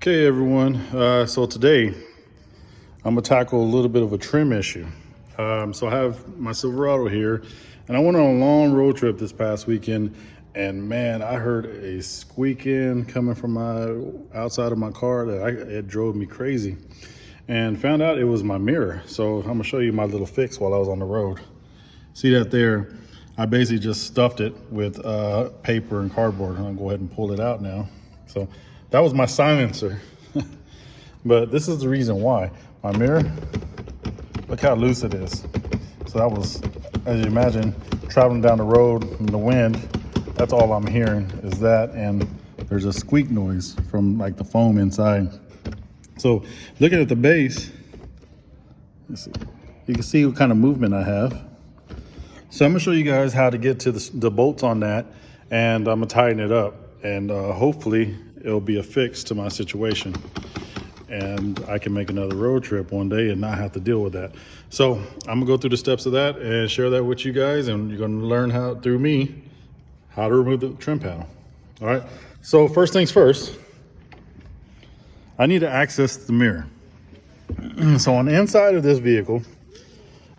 Okay, everyone. So today I'm gonna tackle a little bit of a trim issue. So I have my Silverado here, and I went on a long road trip this past weekend, and man, I heard a squeaking coming from my outside of my car that it drove me crazy, and found out it was my mirror. So I'm gonna show you my little fix while I was on the road. See that there? I basically just stuffed it with paper and cardboard. I'll go ahead and pull it out now. So that was my silencer. But this is the reason why. My mirror, look how loose it is. So that was, as you imagine, traveling down the road in the wind, that's all I'm hearing is that, and there's a squeak noise from like the foam inside. So looking at the base, you can see what kind of movement I have. So I'm gonna show you guys how to get to the bolts on that, and I'm gonna tighten it up, and hopefully it'll be a fix to my situation, and I can make another road trip one day and not have to deal with that. So I'm gonna go through the steps of that and share that with you guys, and you're gonna learn how, through me, how to remove the trim panel. All right, so first things first, I need to access the mirror. So on the inside of this vehicle,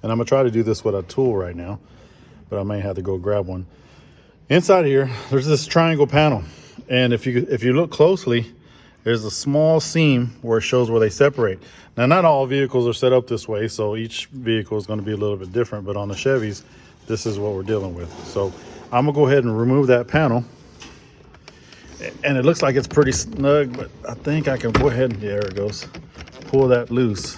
and I'm gonna try to do this with a tool right now, but I may have to go grab one. Inside here, there's this triangle panel. And if you look closely, there's a small seam where it shows where they separate. Now, not all vehicles are set up this way, so each vehicle is gonna be a little bit different, but on the Chevys, this is what we're dealing with. So I'm gonna go ahead and remove that panel. And it looks like it's pretty snug, but I think I can go ahead and, there it goes, pull that loose.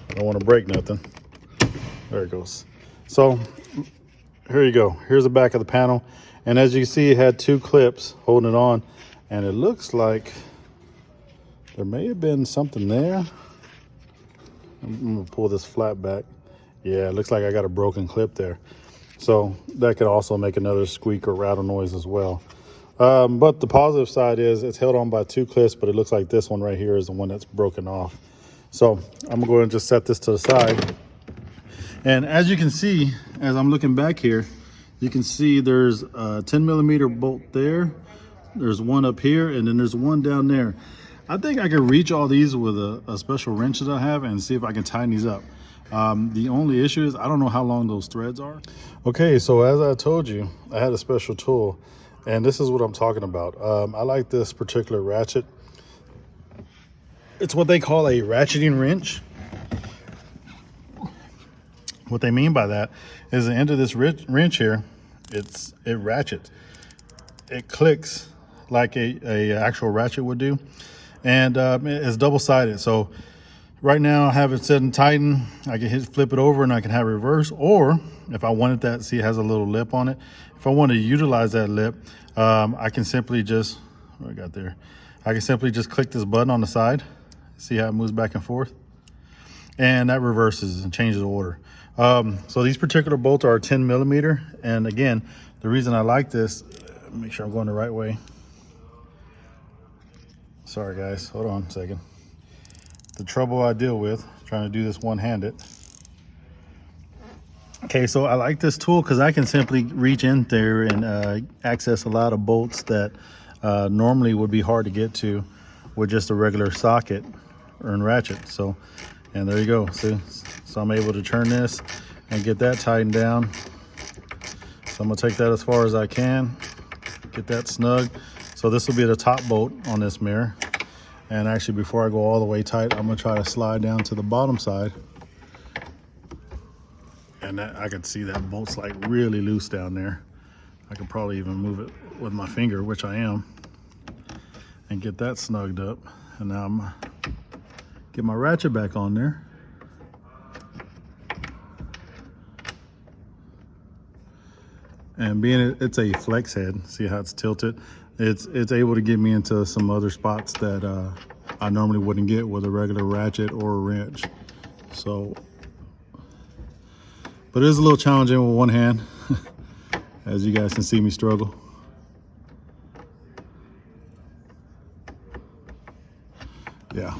I don't want to break nothing. There it goes. So here you go. Here's the back of the panel. And as you see, it had two clips holding it on. And it looks like there may have been something there. I'm going to pull this flat back. Yeah, it looks like I got a broken clip there. So that could also make another squeak or rattle noise as well. But the positive side is it's held on by two clips, but it looks like this one right here is the one that's broken off. So I'm gonna go ahead and just set this to the side. And as you can see, as I'm looking back here, you can see there's a 10mm bolt there. There's one up here, and then there's one down there. I think I can reach all these with a special wrench that I have and see if I can tighten these up. The only issue is I don't know how long those threads are. Okay, so as I told you, I had a special tool, and this is what I'm talking about. I like this particular ratchet. It's what they call a ratcheting wrench. What they mean by that is the end of this wrench here, it ratchets. It clicks like a actual ratchet would do, and it's double-sided. So right now I have it set and tighten. I can flip it over and I can have it reverse, or if I wanted that, see it has a little lip on it. If I want to utilize that lip, I can simply just, what I got there? I can simply just click this button on the side. See how it moves back and forth? And that reverses and changes the order. So these particular bolts are 10mm. And again, the reason I like this, make sure I'm going the right way. Sorry guys, hold on a second. The trouble I deal with trying to do this one-handed. Okay, so I like this tool because I can simply reach in there and access a lot of bolts that normally would be hard to get to with just a regular socket or ratchet. So, and there you go. See, so I'm able to turn this and get that tightened down. So I'm gonna take that as far as I can, get that snug. So this will be the top bolt on this mirror. And actually, before I go all the way tight, I'm gonna try to slide down to the bottom side. And that, I can see that bolt's like really loose down there. I could probably even move it with my finger, which I am, and get that snugged up. And now I'm get my ratchet back on there. And being it's a flex head, see how it's tilted? It's able to get me into some other spots that I normally wouldn't get with a regular ratchet or a wrench. So, but it is a little challenging with one hand, as you guys can see me struggle. Yeah.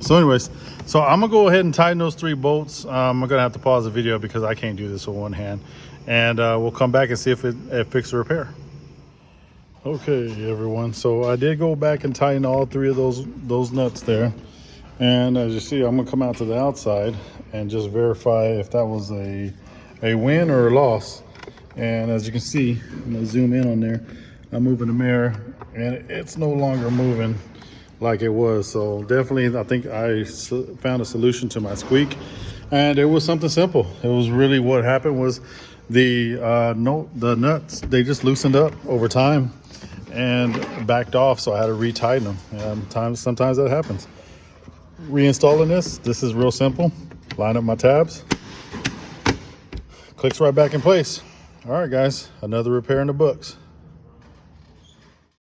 So anyways, so I'm gonna go ahead and tighten those three bolts. I'm gonna have to pause the video because I can't do this with one hand, and we'll come back and see if it fixed the repair. Okay, everyone. So I did go back and tighten all three of those nuts there. And as you see, I'm gonna come out to the outside and just verify if that was a win or a loss. And as you can see, I'm gonna zoom in on there. I'm moving the mirror and it's no longer moving like it was. So definitely, I think I found a solution to my squeak. And it was something simple. It was really what happened was the nuts, they just loosened up over time and backed off, so I had to retighten them. And sometimes that happens. Reinstalling this is real simple. Line up my tabs, clicks right back in place. All right, guys, another repair in the books.